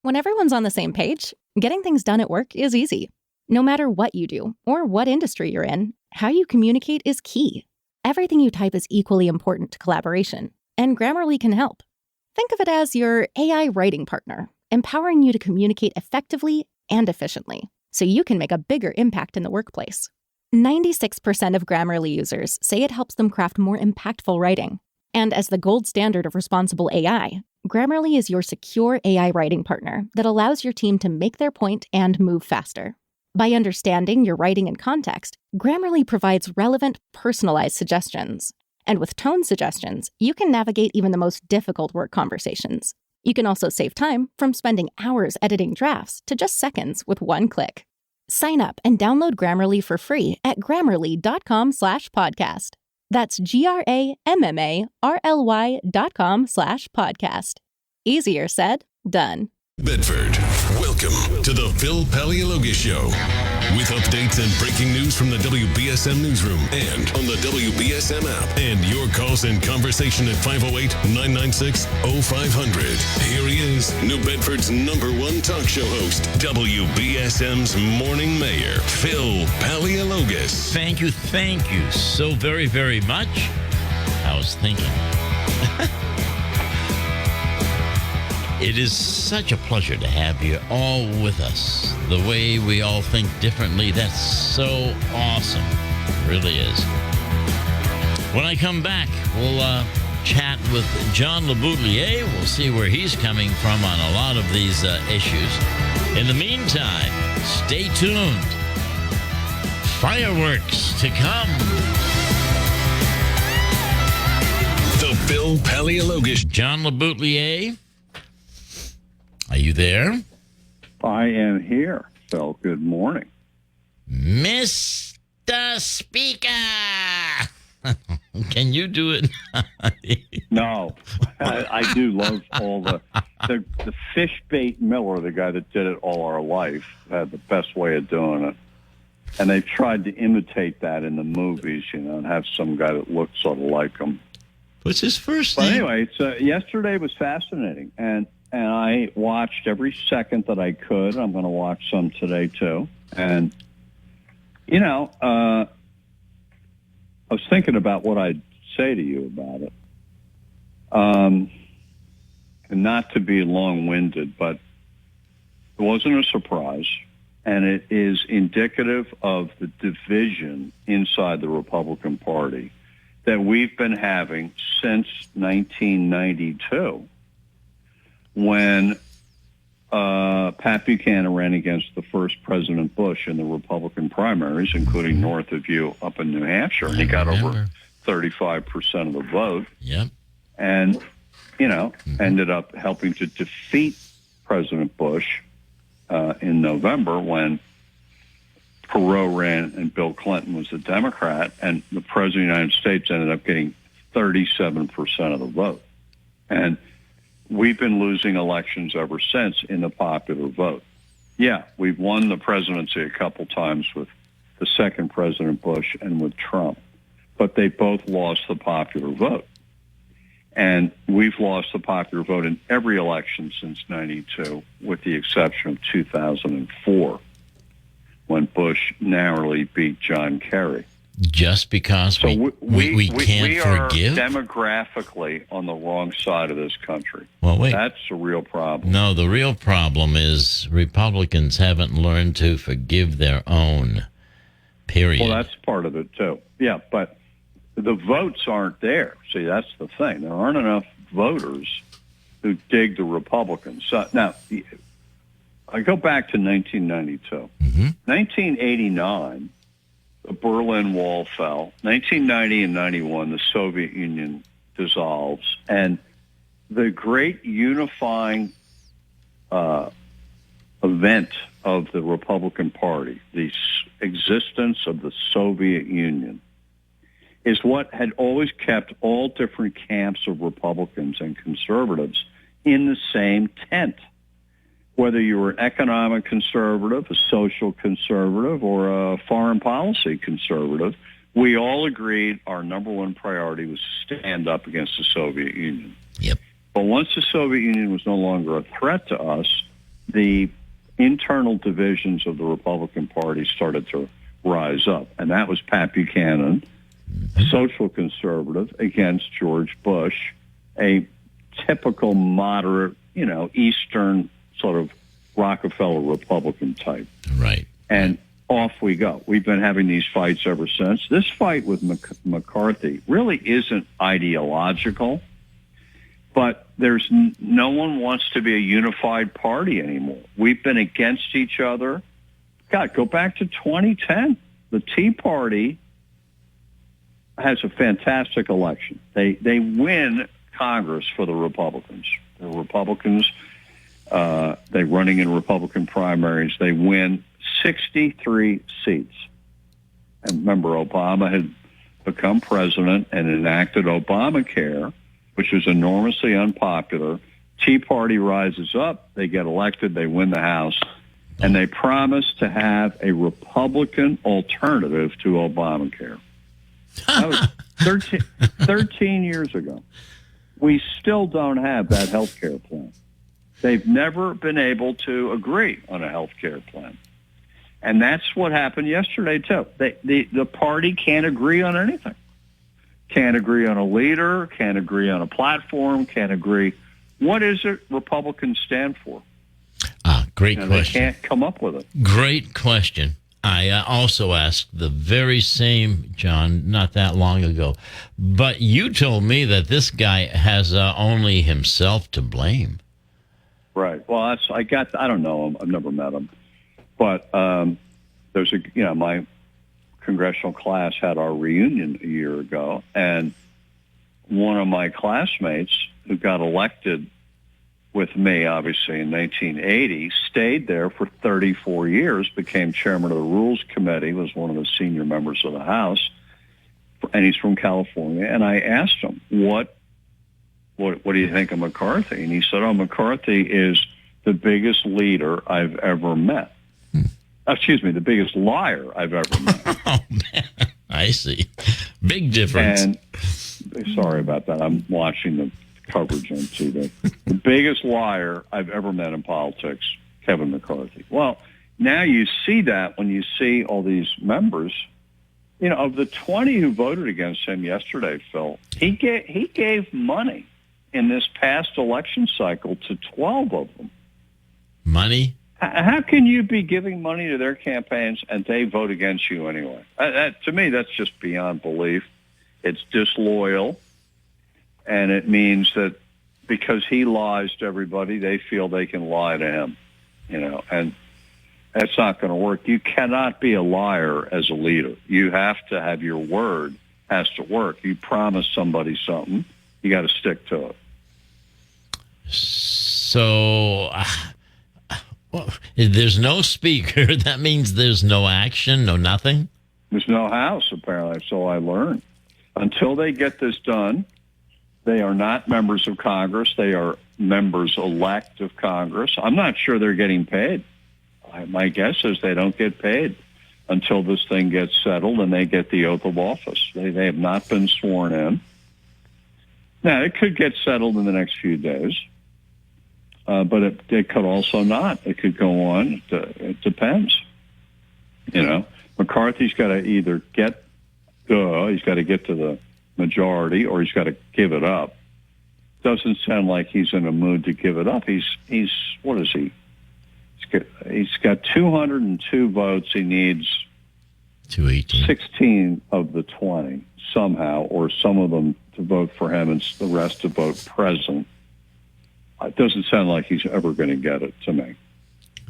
When everyone's on the same page, getting things done at work is easy. No matter what you do or what industry you're in, how you communicate is key. Everything you type is equally important to collaboration, and Grammarly can help. Think of it as your AI writing partner, empowering you to communicate effectively and efficiently, so you can make a bigger impact in the workplace. 96% of Grammarly users say it helps them craft more impactful writing. And as the gold standard of responsible AI, Grammarly is your secure AI writing partner that allows your team to make their point and move faster. By understanding your writing and context, Grammarly provides relevant, personalized suggestions. And with tone suggestions, you can navigate even the most difficult work conversations. You can also save time from spending hours editing drafts to just seconds with one click. Sign up and download Grammarly for free at grammarly.com/podcast. That's GRAMMARLY.com/podcast. Easier said, done. Bedford, welcome to the Phil Paleologus Show. With updates and breaking news from the WBSM newsroom and on the WBSM app. And your calls and conversation at 508-996-0500. Here he is, New Bedford's #1 talk show host, WBSM's Morning Mayor, Phil Paleologus. Thank you so very, very much. I was thinking. It is such a pleasure to have you all with us. The way we all think differently, that's so awesome. It really is. When I come back, we'll chat with John LeBoutillier. We'll see where he's coming from on a lot of these issues. In the meantime, stay tuned. Fireworks to come. The Phil Paleologus. John LeBoutillier. Are you there? I am here, Phil. Good morning. Mr. Speaker! Can you do it? No. I do love all the fish bait Miller, the guy that did it all our life, had the best way of doing it. And they've tried to imitate that in the movies, and have some guy that looks sort of like him. What's his first But name? anyway, yesterday was fascinating, and I watched every second that I could. I'm going to watch some today, too. And, I was thinking about what I'd say to you about it. And not to be long-winded, but it wasn't a surprise. And it is indicative of the division inside the Republican Party that we've been having since 1992. When Pat Buchanan ran against the first President Bush in the Republican primaries, including north of you up in New Hampshire, and he got over 35% of the vote. Yep. And, ended up helping to defeat President Bush in November when Perot ran and Bill Clinton was a Democrat, and the President of the United States ended up getting 37% of the vote. And we've been losing elections ever since in the popular vote. Yeah, we've won the presidency a couple times with the second President Bush and with Trump, but they both lost the popular vote. And we've lost the popular vote in every election since 92, with the exception of 2004, when Bush narrowly beat John Kerry. Just because we can't forgive? We are demographically on the wrong side of this country. Well, wait. That's a real problem. No, the real problem is Republicans haven't learned to forgive their own, period. Well, that's part of it, too. Yeah, but the votes aren't there. See, that's the thing. There aren't enough voters who dig the Republicans. So, now, I go back to 1992. 1989... the Berlin Wall fell. 1990 and 91, the Soviet Union dissolves. And the great unifying event of the Republican Party, the existence of the Soviet Union, is what had always kept all different camps of Republicans and conservatives in the same tent. Whether you were an economic conservative, a social conservative, or a foreign policy conservative, we all agreed our number one priority was to stand up against the Soviet Union. Yep. But once the Soviet Union was no longer a threat to us, the internal divisions of the Republican Party started to rise up. And that was Pat Buchanan, social conservative, against George Bush, a typical moderate, Eastern sort of Rockefeller Republican type. Right. And off we go. We've been having these fights ever since. This fight with McCarthy really isn't ideological, but there's no one wants to be a unified party anymore. We've been against each other. God, go back to 2010. The Tea Party has a fantastic election. They win Congress for the Republicans. The Republicans, they're running in Republican primaries. They win 63 seats. And remember, Obama had become president and enacted Obamacare, which was enormously unpopular. Tea Party rises up. They get elected. They win the House. And they promise to have a Republican alternative to Obamacare. That was 13 years ago. We still don't have that health care plan. They've never been able to agree on a health care plan. And that's what happened yesterday, too. The party can't agree on anything. Can't agree on a leader, can't agree on a platform, can't agree. What is it Republicans stand for? Great question. They can't come up with it. Great question. I also asked the very same, John, not that long ago. But you told me that this guy has only himself to blame. Right. Well, I don't know him. I've never met him. But there's my congressional class had our reunion a year ago, and one of my classmates who got elected with me, obviously, in 1980, stayed there for 34 years, became chairman of the Rules Committee, was one of the senior members of the House, and he's from California. And I asked him, what do you think of McCarthy? And he said, McCarthy is the biggest leader I've ever met. Excuse me, the biggest liar I've ever met. Oh, man. I see. Big difference. And sorry about that. I'm watching the coverage on TV. The biggest liar I've ever met in politics, Kevin McCarthy. Well, now you see that when you see all these members. Of the 20 who voted against him yesterday, Phil, he gave money in this past election cycle to 12 of them. Money? How can you be giving money to their campaigns and they vote against you anyway? To me, that's just beyond belief. It's disloyal. And it means that because he lies to everybody, they feel they can lie to him, and that's not going to work. You cannot be a liar as a leader. You have to have your word has to work. You promise somebody something, you got to stick to it. So there's no speaker. That means there's no action, no nothing? There's no House, apparently. So I learned. Until they get this done, they are not members of Congress. They are members-elect of Congress. I'm not sure they're getting paid. My guess is they don't get paid until this thing gets settled and they get the oath of office. They have not been sworn in. Now, it could get settled in the next few days, but it could also not. It could go on. It depends. McCarthy's got to either he's got to get to the majority, or he's got to give it up. Doesn't sound like he's in a mood to give it up. He's what is he? He's got 202 votes. He needs 218. 16 of the 20 somehow, or some of them to vote for him and the rest to vote present. It doesn't sound like he's ever going to get it to me.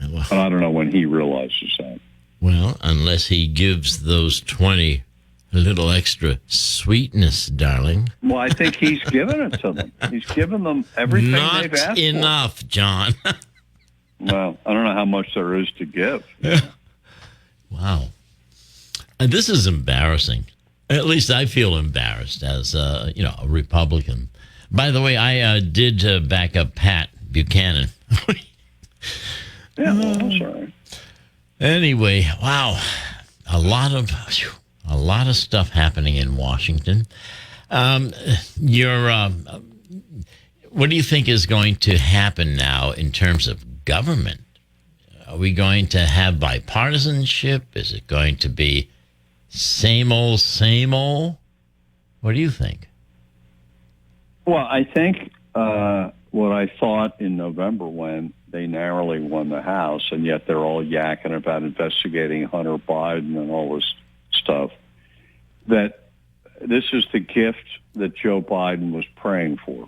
Well, but I don't know when he realizes that. Well, unless he gives those 20 a little extra sweetness, darling. Well, I think he's given it to them. He's given them everything they've asked for. Not enough, John. Well, I don't know how much there is to give. Wow. This is embarrassing. At least I feel embarrassed as a Republican. By the way, I did back up Pat Buchanan. Yeah, well, I'm sorry. Anyway, wow. A lot of stuff happening in Washington. What do you think is going to happen now in terms of government? Are we going to have bipartisanship? Is it going to be same old, same old? What do you think? Well, I think what I thought in November when they narrowly won the House, and yet they're all yakking about investigating Hunter Biden and all this stuff, that this is the gift that Joe Biden was praying for.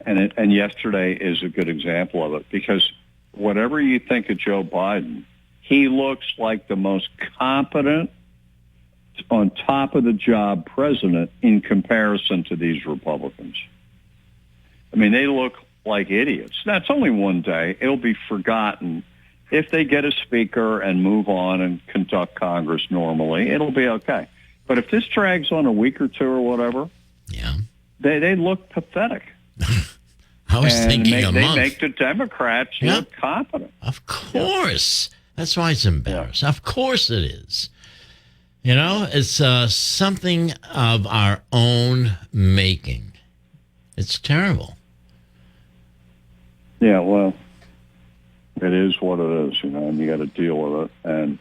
And yesterday is a good example of it, because whatever you think of Joe Biden, he looks like the most competent, on top of the job president in comparison to these Republicans. I mean, they look like idiots. That's only one day. It'll be forgotten. If they get a speaker and move on and conduct Congress normally, it'll be okay. But if this drags on a week or two or whatever, they look pathetic. I was thinking a they month. make the Democrats look competent. Of course. That's why it's embarrassing. Of course it is. You know, it's something of our own making. It's terrible. Yeah, well, it is what it is, you know, and you got to deal with it. And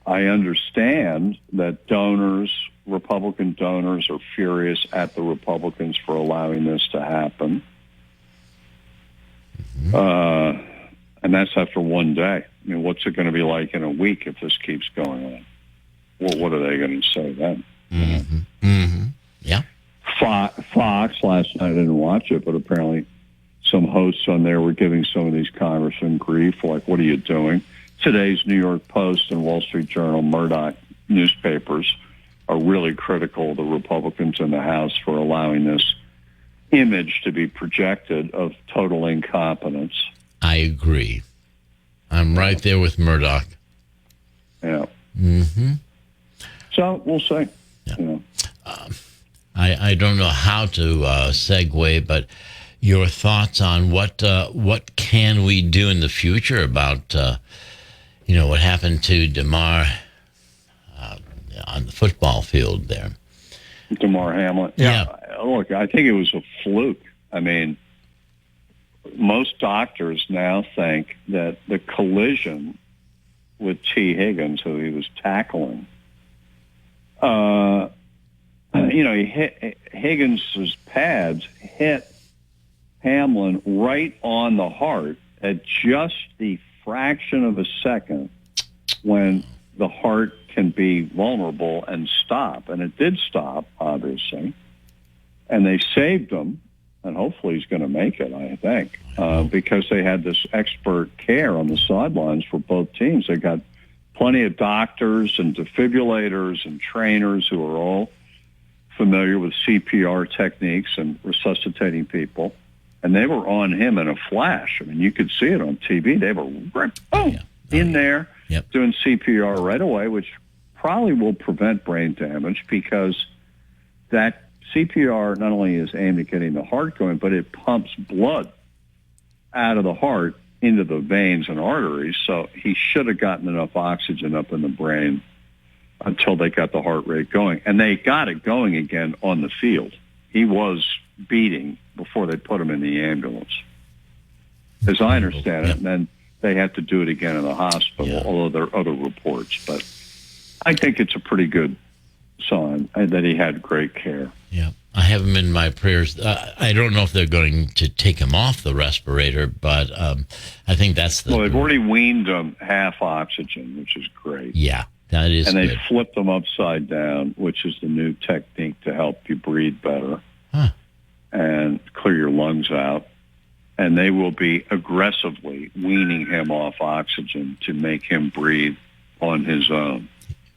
I understand that Republican donors are furious at the Republicans for allowing this to happen. Mm-hmm. And that's after one day. I mean, what's it going to be like in a week if this keeps going on? Well, what are they going to say then? Mm-hmm. Mm-hmm. Yeah. Fox last night, I didn't watch it, but apparently some hosts on there were giving some of these congressmen grief, like, what are you doing? Today's New York Post and Wall Street Journal, Murdoch newspapers are really critical of the Republicans in the House for allowing this image to be projected of total incompetence. I agree. I'm right there with Murdoch. Yeah. Mm-hmm. So we'll see. Yeah. You know. I don't know how to segue, but your thoughts on what can we do in the future about what happened to DeMar on the football field there? DeMar Hamlin. Yeah. Look, I think it was a fluke. I mean, most doctors now think that the collision with T. Higgins, who he was tackling, he hit Higgins' pads, hit Hamlin right on the heart at just the fraction of a second when the heart can be vulnerable and stop. And it did stop, obviously. And they saved him, and hopefully he's going to make it, I think, because they had this expert care on the sidelines for both teams. They got plenty of doctors and defibrillators and trainers who are all familiar with CPR techniques and resuscitating people. And they were on him in a flash. I mean, you could see it on TV. They were in there doing CPR right away, which probably will prevent brain damage, because that CPR not only is aimed at getting the heart going, but it pumps blood out of the heart into the veins and arteries. So he should have gotten enough oxygen up in the brain until they got the heart rate going. And they got it going again on the field. He was beating before they put him in the ambulance, as I understand it. And then they had to do it again in the hospital, although there are other reports. But I think it's a pretty good sign that he had great care. Yeah, I have him in my prayers. I don't know if they're going to take him off the respirator, but I think that's the... Well, they've already weaned him half oxygen, which is great. Yeah, that is And they good. flipped him upside down, which is the new technique to help you breathe better and clear your lungs out. And they will be aggressively weaning him off oxygen to make him breathe on his own.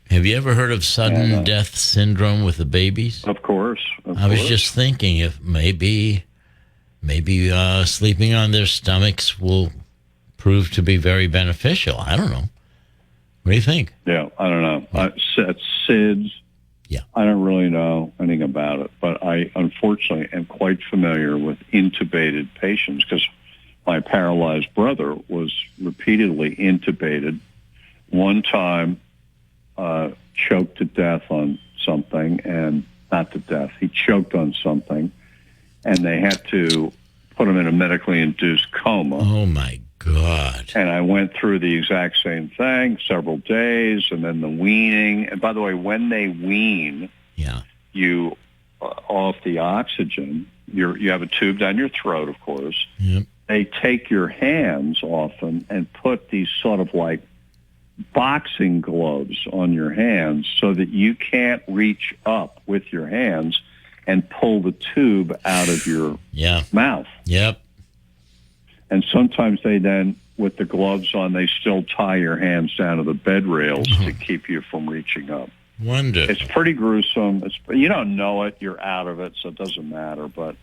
Have you ever heard of sudden death syndrome with the babies? Of course. I was just thinking if maybe sleeping on their stomachs will prove to be very beneficial. I don't know. What do you think? Yeah, I don't know. It's SIDS. Yeah. I don't really know anything about it, but I unfortunately am quite familiar with intubated patients, because my paralyzed brother was repeatedly intubated. One time, choked to death on something, and not to death. He choked on something, and they had to put him in a medically induced coma. Oh, my God. And I went through the exact same thing, several days, and then the weaning. And by the way, when they wean Yeah. you off the oxygen, you have a tube down your throat, of course. Yep. They take your hands often and put these sort of like boxing gloves on your hands so that you can't reach up with your hands and pull the tube out of your Yeah. mouth. Yep. And sometimes they then, with the gloves on, they still tie your hands down to the bed rails to keep you from reaching up. Wonderful. It's pretty gruesome. You don't know it. You're out of it, so it doesn't matter. But,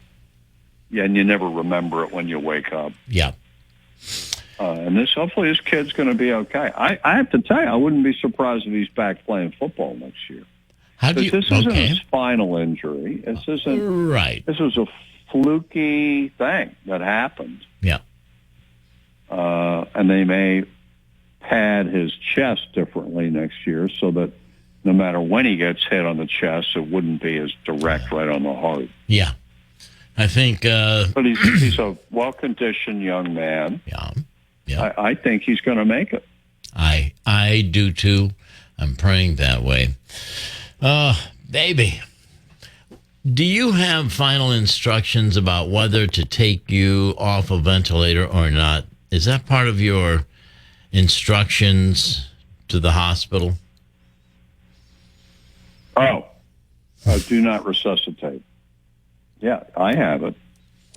yeah, and you never remember it when you wake up. Yeah. And hopefully this kid's going to be okay. I have to tell you, I wouldn't be surprised if he's back playing football next year. How do you? This isn't Okay. a spinal injury. This isn't. Right. This was a fluky thing that happened. Yeah. And they may pad his chest differently next year so that no matter when he gets hit on the chest, it wouldn't be as direct right on the heart. Yeah. I think. But he's a well-conditioned young man. Yeah. Yeah. I think he's going to make it. I do too. I'm praying that way. Baby, do you have final instructions about whether to take you off a ventilator or not? Is that part of your instructions to the hospital? Do not resuscitate. Yeah, I have it.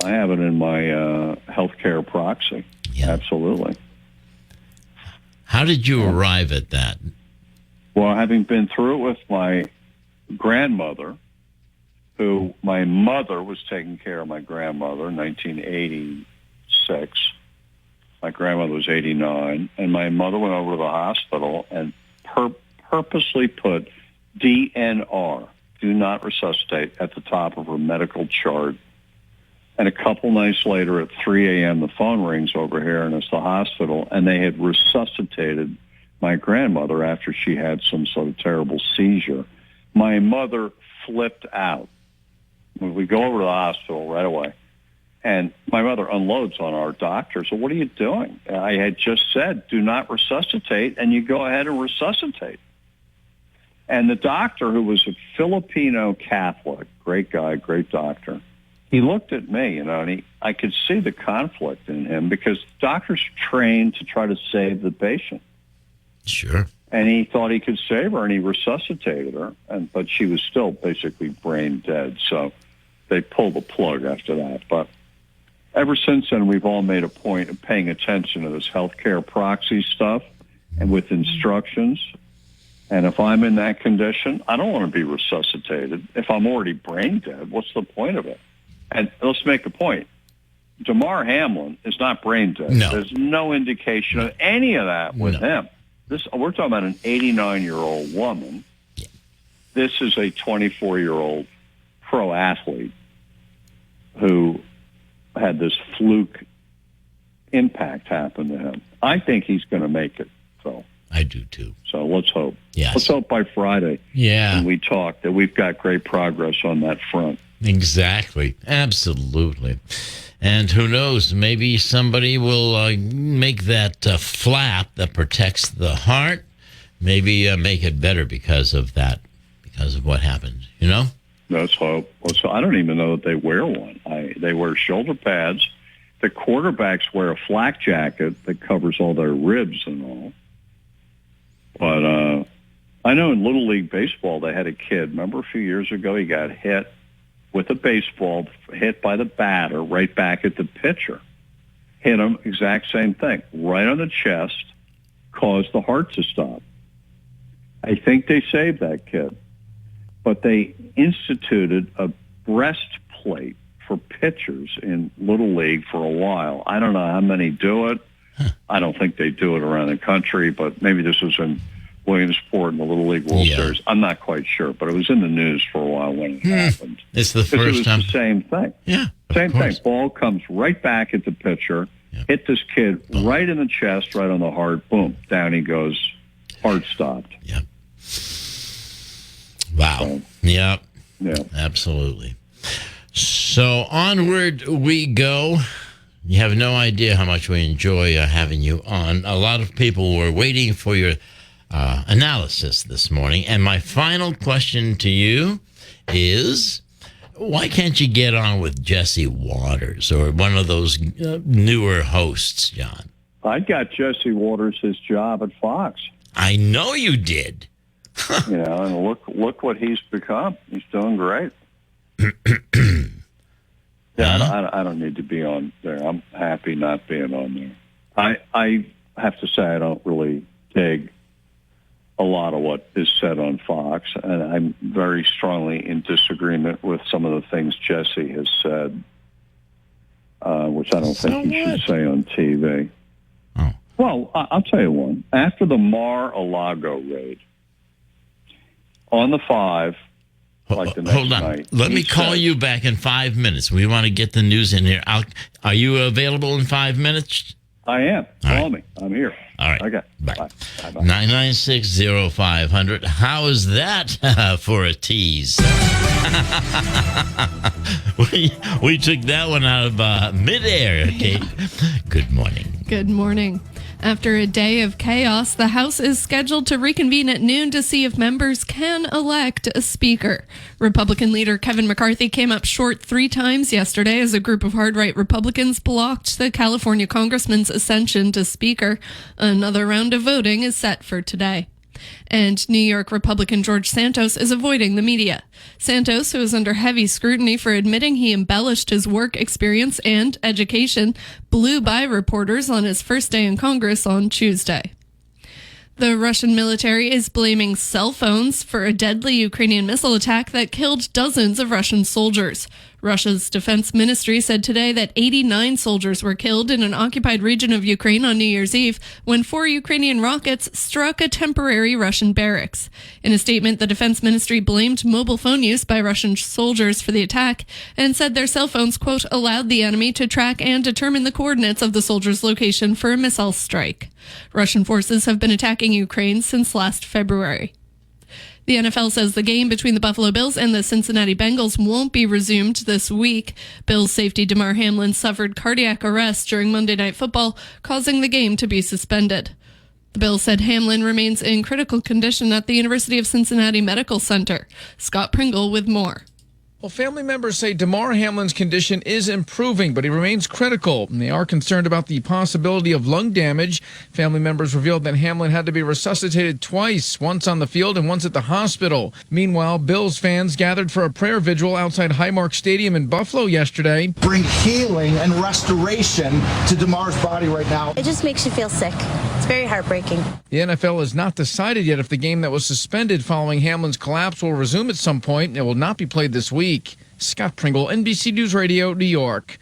I have it in my healthcare proxy. Yeah. Absolutely. How did you arrive at that? Well, having been through it with my grandmother, who my mother was taking care of my grandmother in 1986. My grandmother was 89, and my mother went over to the hospital and purposely put DNR, do not resuscitate, at the top of her medical chart. And a couple nights later at 3 a.m., the phone rings over here, and it's the hospital, and they had resuscitated my grandmother after she had some sort of terrible seizure. My mother flipped out. We go over to the hospital right away, and my mother unloads on our doctor. So what are you doing? I had just said, do not resuscitate, and you go ahead and resuscitate. And the doctor, who was a Filipino Catholic, great guy, great doctor, he looked at me, and I could see the conflict in him because doctors are trained to try to save the patient. Sure. And he thought he could save her, and he resuscitated her, but she was still basically brain dead. So they pulled the plug after that. But ever since then, we've all made a point of paying attention to this healthcare proxy stuff and with instructions. And if I'm in that condition, I don't want to be resuscitated. If I'm already brain dead, what's the point of it? And let's make a point. Damar Hamlin is not brain dead. No. There's no indication of any of that with him. We're talking about an 89-year-old woman. This is a 24-year-old pro athlete who had this fluke impact happen to him. I think he's going to make it. I do too. So let's hope. Yes. Let's hope by Friday when we talk that we've got great progress on that front. Exactly. Absolutely. And who knows, maybe somebody will make that flap that protects the heart, maybe make it better because of that, because of what happened, you know? Let's hope. So I don't even know that they wear one. They wear shoulder pads. The quarterbacks wear a flak jacket that covers all their ribs and all. But I know in Little League Baseball they had a kid, remember a few years ago, he got hit with a baseball, hit by the batter right back at the pitcher. Hit him, exact same thing, right on the chest, caused the heart to stop. I think they saved that kid. But they instituted a breastplate for pitchers in Little League for a while. I don't know how many do it. I don't think they do it around the country, but maybe this was in Williamsport in the Little League World Series. I'm not quite sure, but it was in the news for a while when it happened. It's the first time. It was the same thing. Yeah, same thing. Ball comes right back at the pitcher, hit this kid right in the chest, right on the heart. Boom, down he goes. Heart stopped. Yep. Wow. So, yep. Yeah. Absolutely. So onward we go You have no idea how much we enjoy having you on. A lot of people were waiting for your analysis this morning. And my final question to you is, why can't you get on with Jesse Waters or one of those newer hosts, John? I got Jesse Waters his job at Fox. I know you did. And look what he's become. He's doing great. I don't need to be on there. I'm happy not being on there. I have to say I don't really dig a lot of what is said on Fox, and I'm very strongly in disagreement with some of the things Jesse has said, which I don't think he should say on TV. Oh. Well, I'll tell you one. After the Mar-a-Lago raid, on the 5, like the next Hold on. night, Let me call you back in 5 minutes. We want to get the news in here. Are you available in 5 minutes? I am. Call me. I'm here. All right. Okay. Bye. Bye. 996-0500. How is that for a tease? we took that one out of midair, Kate. Good morning. Good morning. After a day of chaos, the House is scheduled to reconvene at noon to see if members can elect a speaker. Republican leader Kevin McCarthy came up short 3 times yesterday as a group of hard-right Republicans blocked the California congressman's ascension to speaker. Another round of voting is set for today. And New York Republican George Santos is avoiding the media. Santos, who is under heavy scrutiny for admitting he embellished his work experience and education, blew by reporters on his first day in Congress on Tuesday. The Russian military is blaming cell phones for a deadly Ukrainian missile attack that killed dozens of Russian soldiers. Russia's defense ministry said today that 89 soldiers were killed in an occupied region of Ukraine on New Year's Eve when 4 Ukrainian rockets struck a temporary Russian barracks. In a statement, the defense ministry blamed mobile phone use by Russian soldiers for the attack and said their cell phones, quote, allowed the enemy to track and determine the coordinates of the soldiers' location for a missile strike. Russian forces have been attacking Ukraine since last February. The NFL says the game between the Buffalo Bills and the Cincinnati Bengals won't be resumed this week. Bills safety Damar Hamlin suffered cardiac arrest during Monday Night Football, causing the game to be suspended. The Bills said Hamlin remains in critical condition at the University of Cincinnati Medical Center. Scott Pringle with more. Well, family members say Damar Hamlin's condition is improving, but he remains critical. And they are concerned about the possibility of lung damage. Family members revealed that Hamlin had to be resuscitated twice, once on the field and once at the hospital. Meanwhile, Bills fans gathered for a prayer vigil outside Highmark Stadium in Buffalo yesterday. Bring healing and restoration to Damar's body right now. It just makes you feel sick. It's very heartbreaking. The NFL has not decided yet if the game that was suspended following Hamlin's collapse will resume at some point. It will not be played this week. Scott Pringle, NBC News Radio, New York.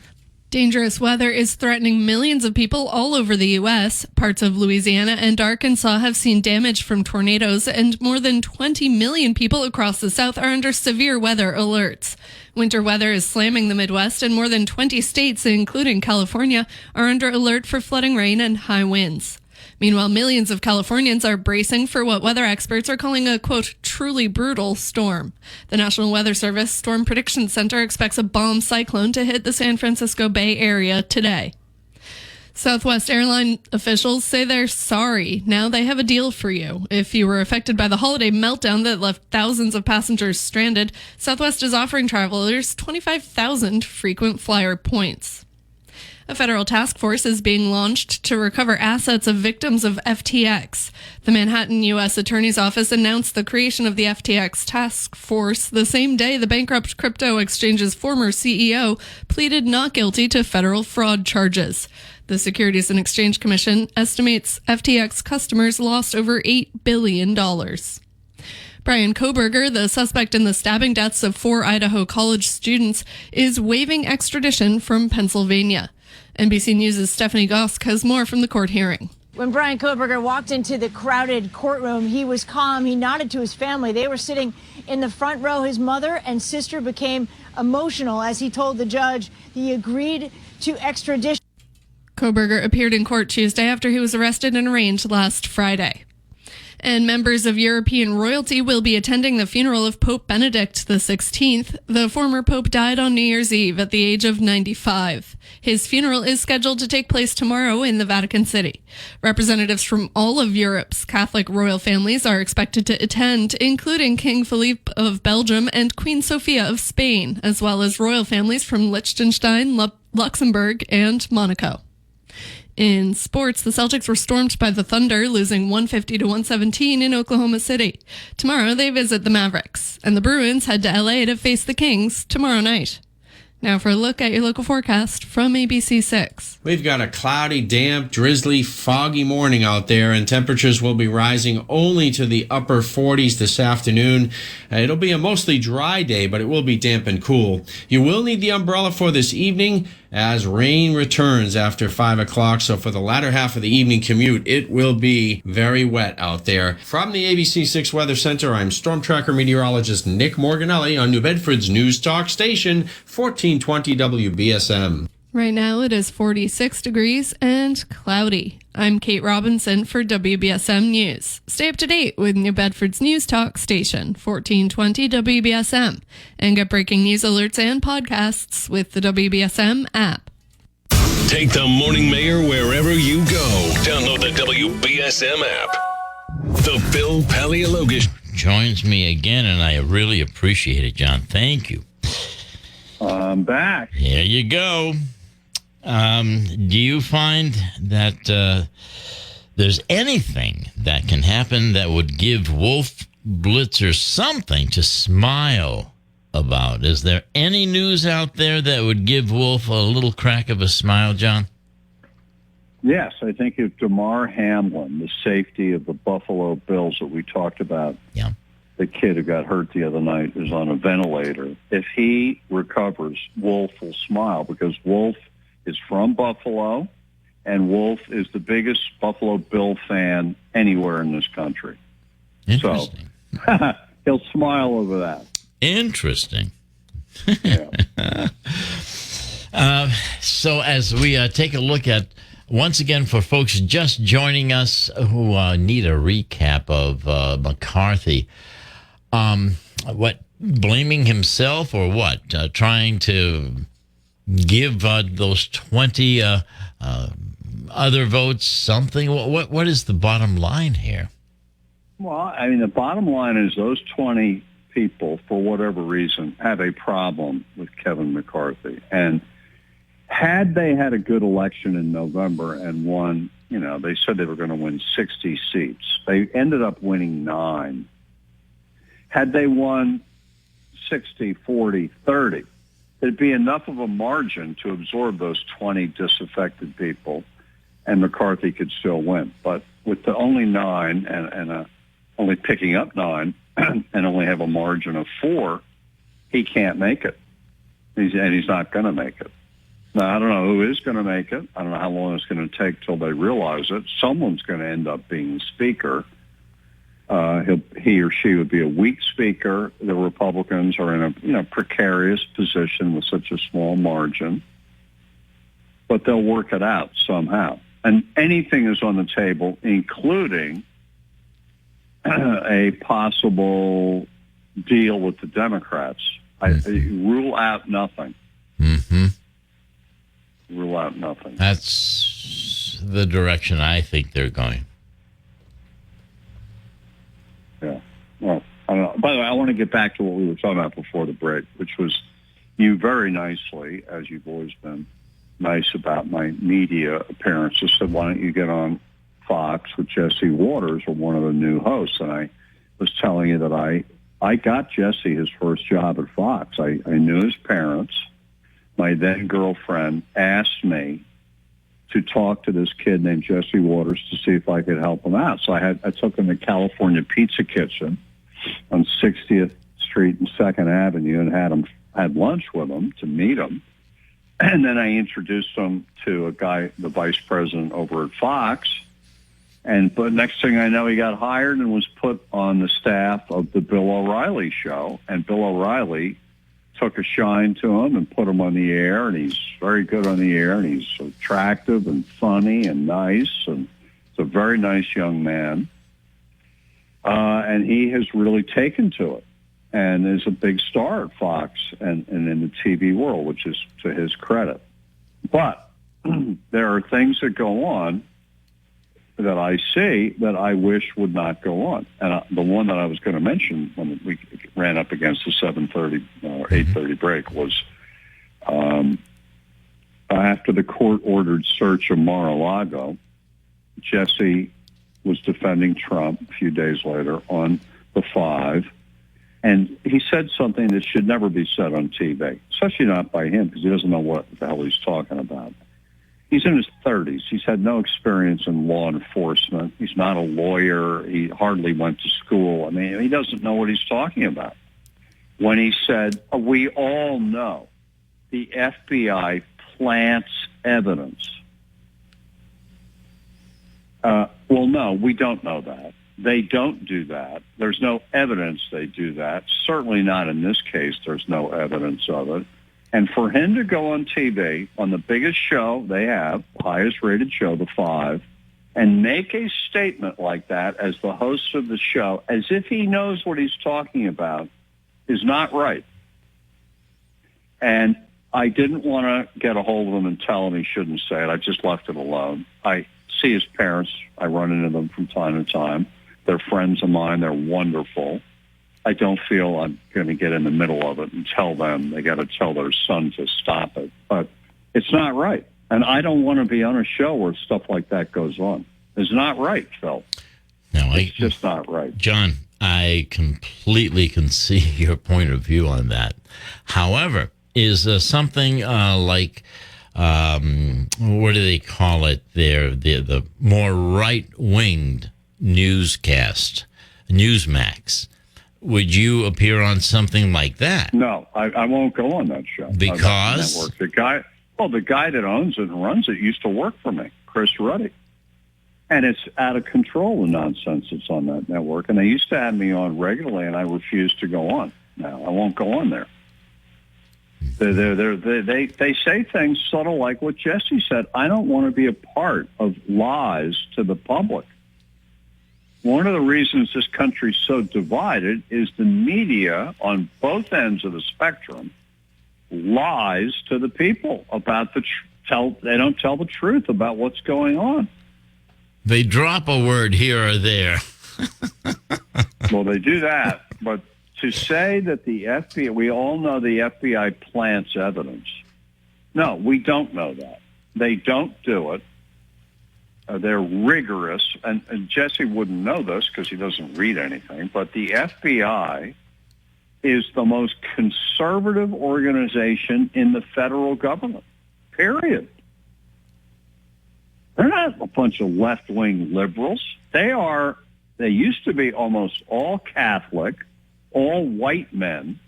Dangerous weather is threatening millions of people all over the U.S. Parts of Louisiana and Arkansas have seen damage from tornadoes, and more than 20 million people across the South are under severe weather alerts. Winter weather is slamming the Midwest, and more than 20 states, including California, are under alert for flooding rain and high winds. Meanwhile, millions of Californians are bracing for what weather experts are calling a, quote, truly brutal storm. The National Weather Service Storm Prediction Center expects a bomb cyclone to hit the San Francisco Bay Area today. Southwest airline officials say they're sorry. Now they have a deal for you. If you were affected by the holiday meltdown that left thousands of passengers stranded, Southwest is offering travelers 25,000 frequent flyer points. A federal task force is being launched to recover assets of victims of FTX. The Manhattan U.S. Attorney's Office announced the creation of the FTX task force the same day the bankrupt crypto exchange's former CEO pleaded not guilty to federal fraud charges. The Securities and Exchange Commission estimates FTX customers lost over $8 billion. Brian Kohberger, the suspect in the stabbing deaths of 4 Idaho college students, is waiving extradition from Pennsylvania. NBC News' Stephanie Gosk has more from the court hearing. When Brian Kohberger walked into the crowded courtroom, he was calm. He nodded to his family. They were sitting in the front row. His mother and sister became emotional as he told the judge he agreed to extradition. Kohberger appeared in court Tuesday after he was arrested and arraigned last Friday. And members of European royalty will be attending the funeral of Pope Benedict XVI. The former pope died on New Year's Eve at the age of 95. His funeral is scheduled to take place tomorrow in the Vatican City. Representatives from all of Europe's Catholic royal families are expected to attend, including King Philippe of Belgium and Queen Sophia of Spain, as well as royal families from Liechtenstein, Luxembourg, and Monaco. In sports, the Celtics were stormed by the Thunder, losing 150 to 117 in Oklahoma City. Tomorrow, they visit the Mavericks, and the Bruins head to LA to face the Kings tomorrow night. Now for a look at your local forecast from ABC6. We've got a cloudy, damp, drizzly, foggy morning out there, and temperatures will be rising only to the upper 40s this afternoon. It'll be a mostly dry day, but it will be damp and cool. You will need the umbrella for this evening as rain returns after 5 o'clock. So for the latter half of the evening commute, it will be very wet out there. From the ABC6 Weather Center, I'm Storm Tracker meteorologist Nick Morganelli on New Bedford's News Talk Station, 1420 WBSM. Right now it is 46 degrees and cloudy. I'm Kate Robinson for WBSM News. Stay up to date with New Bedford's News Talk Station, 1420 WBSM, and get breaking news alerts and podcasts with the WBSM app. Take the Morning Mayor wherever you go. Download the WBSM app. The Bill Paleologist Joins me again, and I really appreciate it, John. Thank you. I'm back. Here you go. Do you find that there's anything that can happen that would give Wolf Blitzer something to smile about? Is there any news out there that would give Wolf a little crack of a smile, John? Yes, I think if Damar Hamlin, the safety of the Buffalo Bills that we talked about, Yeah. the kid who got hurt the other night, is on a ventilator, if he recovers, Wolf will smile because Wolf is from Buffalo, and Wolf is the biggest Buffalo Bill fan anywhere in this country. Interesting. So he'll smile over that. Interesting. Yeah. So as we take a look at, once again, for folks just joining us who need a recap of McCarthy, what, blaming himself or what? Trying to give those 20 other votes something? What is the bottom line here? Well, I mean, the bottom line is those 20 people, for whatever reason, have a problem with Kevin McCarthy. And had they had a good election in November and won, you know, they said they were going to win 60 seats. They ended up winning 9. Had they won 60, 40, 30, there'd be enough of a margin to absorb those 20 disaffected people, and McCarthy could still win. But with the only 9 and only picking up 9 and only have a margin of 4, he can't make it. He's not going to make it. Now, I don't know who is going to make it. I don't know how long it's going to take till they realize it. Someone's going to end up being speaker. He or she would be a weak speaker. The Republicans are in a precarious position with such a small margin, but they'll work it out somehow. And anything is on the table, including a possible deal with the Democrats. I rule out nothing. Mm-hmm. Rule out nothing. That's the direction I think they're going. Yeah. Well, I don't know. By the way, I want to get back to what we were talking about before the break, which was you very nicely, as you've always been nice about my media appearances, said, why don't you get on Fox with Jesse Waters or one of the new hosts? And I was telling you that I got Jesse his first job at Fox. I knew his parents. My then girlfriend asked me to talk to this kid named Jesse Waters to see if I could help him out. So I took him to California Pizza Kitchen on 60th Street and 2nd Avenue and had lunch with him to meet him. And then I introduced him to a guy, the vice president over at Fox. But next thing I know, he got hired and was put on the staff of the Bill O'Reilly show. And Bill O'Reilly took a shine to him and put him on the air, and he's very good on the air, and he's attractive and funny and nice, and he's a very nice young man. And he has really taken to it and is a big star at Fox and in the TV world, which is to his credit. But there are things that go on that I see that I wish would not go on. And the one that I was going to mention when we ran up against the 7:30 or 8:30 break was after the court-ordered search of Mar-a-Lago, Jesse was defending Trump a few days later on the 5, and he said something that should never be said on TV, especially not by him because he doesn't know what the hell he's talking about. He's in his 30s. He's had no experience in law enforcement. He's not a lawyer. He hardly went to school. I mean, he doesn't know what he's talking about. When he said, we all know the FBI plants evidence. Well, no, we don't know that. They don't do that. There's no evidence they do that. Certainly not in this case. There's no evidence of it. And for him to go on TV, on the biggest show they have, the highest rated show, the 5, and make a statement like that as the host of the show, as if he knows what he's talking about, is not right. And I didn't want to get a hold of him and tell him he shouldn't say it. I just left it alone. I see his parents. I run into them from time to time. They're friends of mine. They're wonderful. I don't feel I'm going to get in the middle of it and tell them they got to tell their son to stop it. But it's not right. And I don't want to be on a show where stuff like that goes on. It's not right, Phil. No, it's just not right. John, I completely can see your point of view on that. However, is something like, what do they call it there, the more right-winged newscast, Newsmax, would you appear on something like that? No, I won't go on that show. Because? The guy that owns it and runs it used to work for me, Chris Ruddy. And it's out of control, the nonsense that's on that network. And they used to have me on regularly, and I refused to go on. Now, I won't go on there. They say things sort of like what Jesse said. I don't want to be a part of lies to the public. One of the reasons this country's so divided is the media on both ends of the spectrum lies to the people about they don't tell the truth about what's going on. They drop a word here or there. Well, they do that, but to say that the FBI, we all know the FBI plants evidence. No, we don't know that. They don't do it. They're rigorous, and Jesse wouldn't know this because he doesn't read anything, but the FBI is the most conservative organization in the federal government, period. They're not a bunch of left-wing liberals. They used to be almost all Catholic, all white men.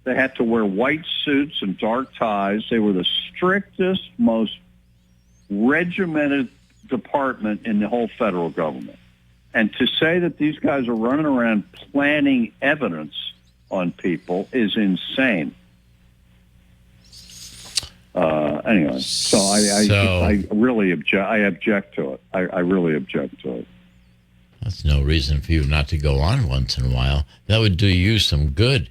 They had to wear white suits and dark ties. They were the strictest, most regimented department in the whole federal government. And to say that these guys are running around planting evidence on people is insane. Anyway, so I really object to it. I really object to it. That's no reason for you not to go on once in a while. That would do you some good.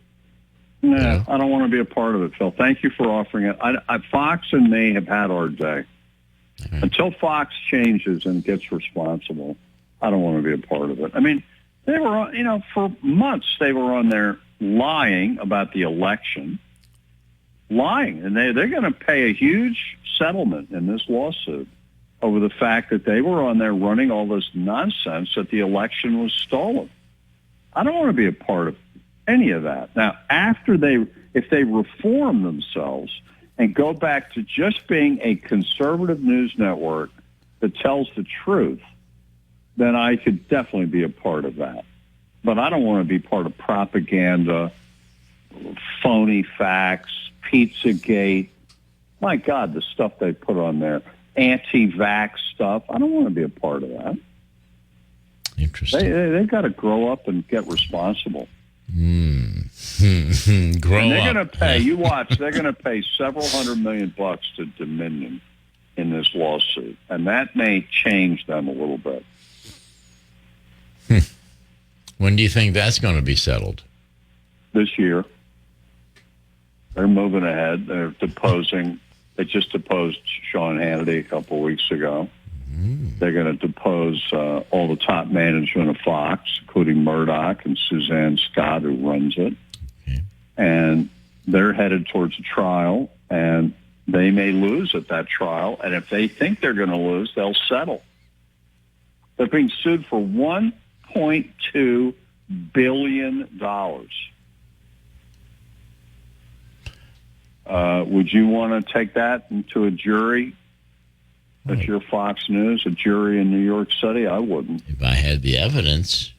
No, I don't want to be a part of it, Phil. Thank you for offering it. Fox and me have had our day. Right. Until Fox changes and gets responsible, I don't want to be a part of it. I mean, they were, for months they were on there lying about the election, and they're going to pay a huge settlement in this lawsuit over the fact that they were on there running all this nonsense that the election was stolen. I don't want to be a part of any of that. Now, if they reform themselves and go back to just being a conservative news network that tells the truth, then I could definitely be a part of that. But I don't want to be part of propaganda, phony facts, Pizzagate. My God, the stuff they put on there, anti-vax stuff. I don't want to be a part of that. Interesting. They've got to grow up and get responsible. Grow and they're up. Going to pay. You watch. They're going to pay several $100 million to Dominion in this lawsuit, and that may change them a little bit. When do you think that's going to be settled? This year. They're moving ahead. They're deposing. They just deposed Sean Hannity a couple of weeks ago. They're going to depose all the top management of Fox, including Murdoch and Suzanne Scott, who runs it. Okay. And they're headed towards a trial, and they may lose at that trial. And if they think they're going to lose, they'll settle. They're being sued for $1.2 billion. Would you want to take that into a jury? That's your Fox News, a jury in New York City? I wouldn't. If I had the evidence.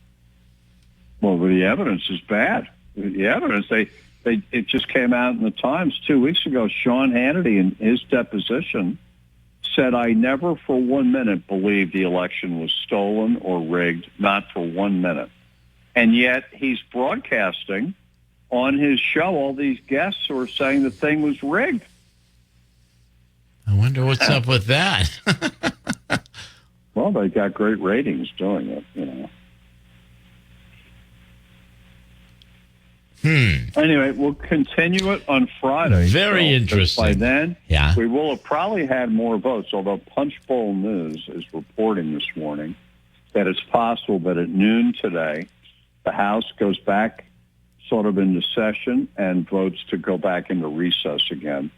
Well, the evidence is bad. The evidence, it just came out in the Times 2 weeks ago. Sean Hannity, in his deposition, said, I never for 1 minute believed the election was stolen or rigged, not for 1 minute. And yet he's broadcasting on his show all these guests who are saying the thing was rigged. I wonder what's up with that. Well, they got great ratings doing it, you know. Anyway, we'll continue it on Friday. Very interesting. By then, yeah, we will have probably had more votes, although Punchbowl News is reporting this morning that it's possible that at noon today, the House goes back sort of into session and votes to go back into recess again,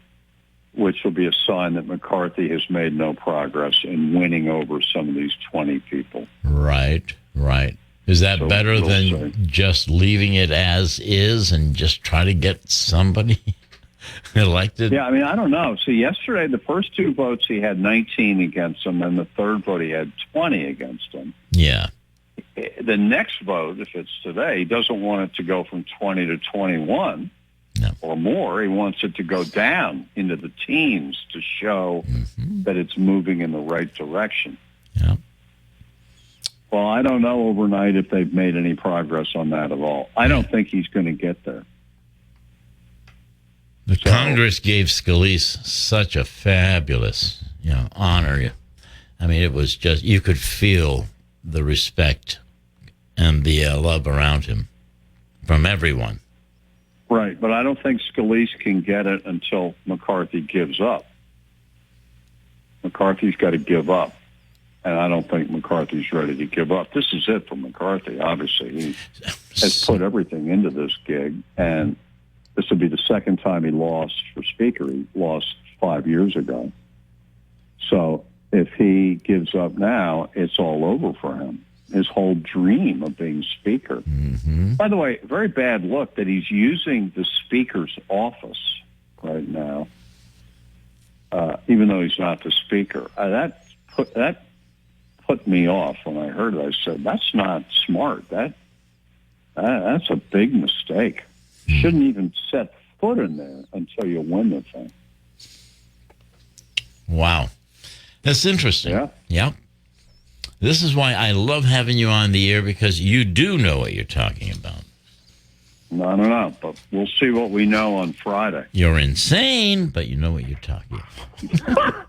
which will be a sign that McCarthy has made no progress in winning over some of these 20 people. Right. Is that better than just leaving it as is and just try to get somebody elected? Yeah, I mean, I don't know. See, yesterday, the first two votes, he had 19 against him, and the third vote, he had 20 against him. Yeah. The next vote, if it's today, he doesn't want it to go from 20 to 21 or more. He wants it to go down into the teens to show that it's moving in the right direction. Yeah. Well, I don't know overnight if they've made any progress on that at all. I don't think he's going to get there. The Congress gave Scalise such a fabulous, honor. I mean, it was just, you could feel the respect and the love around him from everyone. Right, but I don't think Scalise can get it until McCarthy gives up. McCarthy's got to give up. And I don't think McCarthy's ready to give up. This is it for McCarthy, obviously. He has put everything into this gig, and this will be the second time he lost for Speaker. He lost 5 years ago. So if he gives up now, it's all over for him. His whole dream of being Speaker. By the way, very bad look that he's using the Speaker's office right now, even though he's not the Speaker. That put me off when I heard it. I said, that's not smart. That's a big mistake. You shouldn't even set foot in there until you win the thing. Wow. That's interesting. Yeah. Yep. This is why I love having you on the air, because you do know what you're talking about. I don't know, but we'll see what we know on Friday. You're insane, but you know what you're talking about.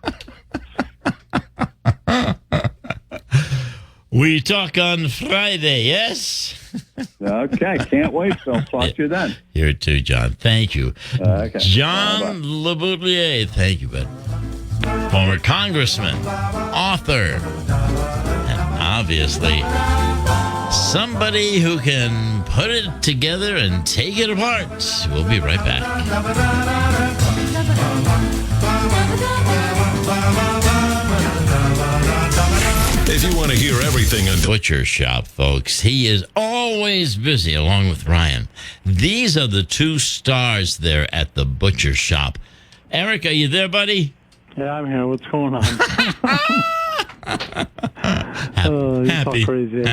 We talk on Friday, yes? Okay, can't wait. So I'll talk to you then. Here too, John. Thank you. Okay. John LeBoutillier, thank you, bud. Former congressman, author, and obviously somebody who can put it together and take it apart. We'll be right back. If you want to hear everything on Butcher Shop, folks, he is always busy along with Ryan. These are the two stars there at the Butcher Shop. Eric, are you there, buddy? Yeah, I'm here. What's going on? Happy, crazy.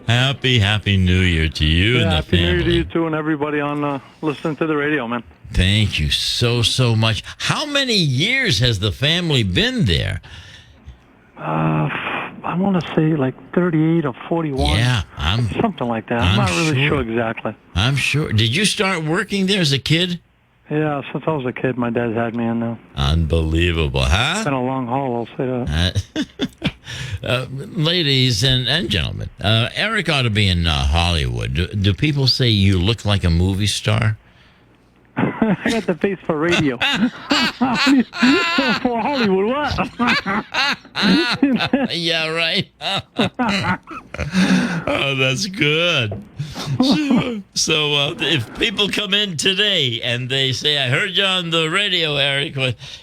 happy New Year to you and the happy family. New Year to you too, and everybody on listening to the radio, man. Thank you so much. How many years has the family been there? I want to say like 38 or 41. Yeah, something like that. I'm not really sure exactly. I'm sure. Did you start working there as a kid? Yeah, since I was a kid, my dad had me in there. Unbelievable, huh? It's been a long haul, I'll say that. Ladies and gentlemen, Eric ought to be in Hollywood. Do people say you look like a movie star? I got the face for radio. For Hollywood, what? Yeah, right. Oh, that's good. So if people come in today and they say, I heard you on the radio, Eric,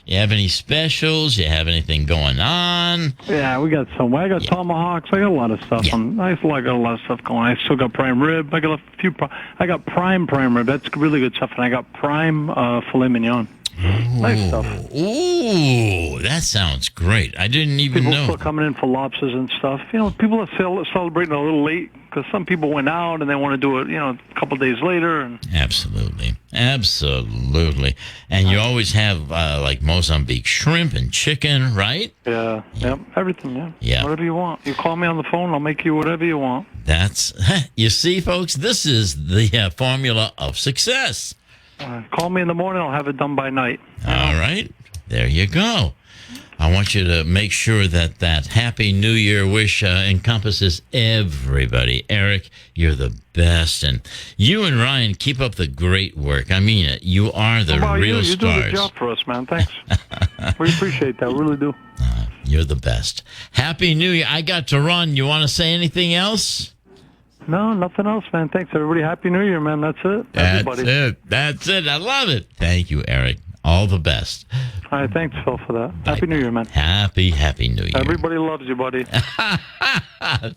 you have any specials? You have anything going on? Yeah, we got some. I got tomahawks. I got a lot of stuff. Yeah. I got a lot of stuff going. I still got prime rib. I got a few. I got prime rib. That's really good stuff. And I got prime filet mignon. Nice stuff. Ooh, that sounds great. I didn't even People know. still coming in for lobsters and stuff. You know, people are celebrating a little late because some people went out and they want to do it, you know, a couple of days later. And Absolutely. And you always have like Mozambique shrimp and chicken, right? yeah, everything. Yeah. Whatever you want. You call me on the phone, I'll make you whatever you want. That's, you see, folks, this is the formula of success. Call me in the morning. I'll have it done by night. All right. There you go. I want you to make sure that Happy New Year wish encompasses everybody. Eric, you're the best. And you and Ryan, keep up the great work. I mean it. You are the How about real you? You do stars. the job for us, man. Thanks. We appreciate that. We really do. You're the best. Happy New Year. I got to run. You want to say anything else? No, nothing else, man. Thanks, everybody. Happy New Year, man. That's it. Everybody. That's it. I love it. Thank you, Eric. All the best. All right, thanks, Phil, for that. Happy New Year, man. Happy New Year. Everybody loves you, buddy.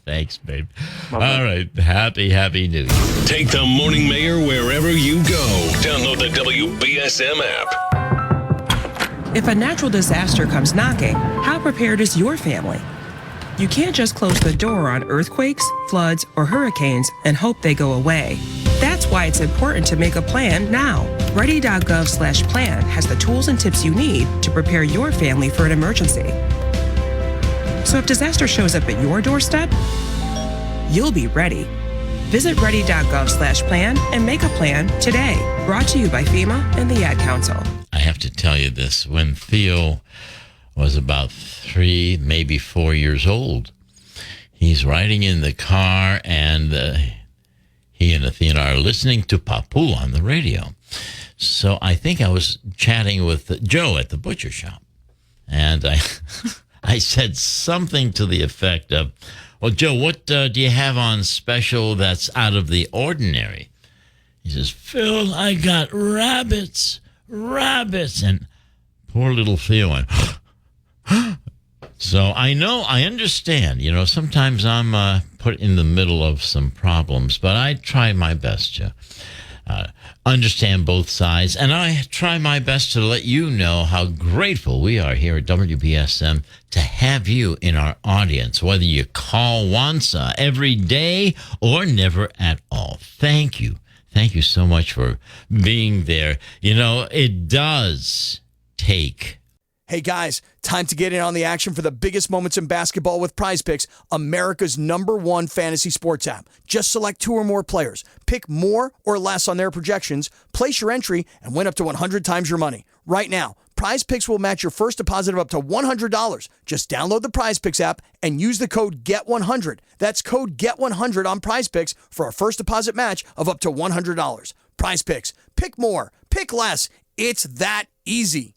Thanks, babe. Bye-bye. All right. Happy New Year. Take the Morning Mayor wherever you go. Download the WBSM app. If a natural disaster comes knocking, how prepared is your family? You can't just close the door on earthquakes, floods, or hurricanes and hope they go away. That's why it's important to make a plan now. Ready.gov/plan has the tools and tips you need to prepare your family for an emergency. So if disaster shows up at your doorstep, you'll be ready. Visit ready.gov/plan and make a plan today. Brought to you by FEMA and the Ad Council. I have to tell you this. When Theo was about 3, maybe 4 years old, he's riding in the car, and he and Athena are listening to Papu on the radio. So I think I was chatting with Joe at the butcher shop, and I said something to the effect of, well, Joe, what do you have on special that's out of the ordinary? He says, Phil, I got rabbits. And poor little Theo went, So I understand, sometimes I'm put in the middle of some problems, but I try my best to understand both sides. And I try my best to let you know how grateful we are here at WBSM to have you in our audience, whether you call once every day or never at all. Thank you. Thank you so much for being there. It does take. Hey guys, time to get in on the action for the biggest moments in basketball with Prize Picks, America's #1 fantasy sports app. Just select 2 or more players, pick more or less on their projections, place your entry, and win up to 100 times your money. Right now, Prize Picks will match your first deposit of up to $100. Just download the Prize Picks app and use the code GET100. That's code GET100 on Prize Picks for a first deposit match of up to $100. Prize Picks. Pick more. Pick less. It's that easy.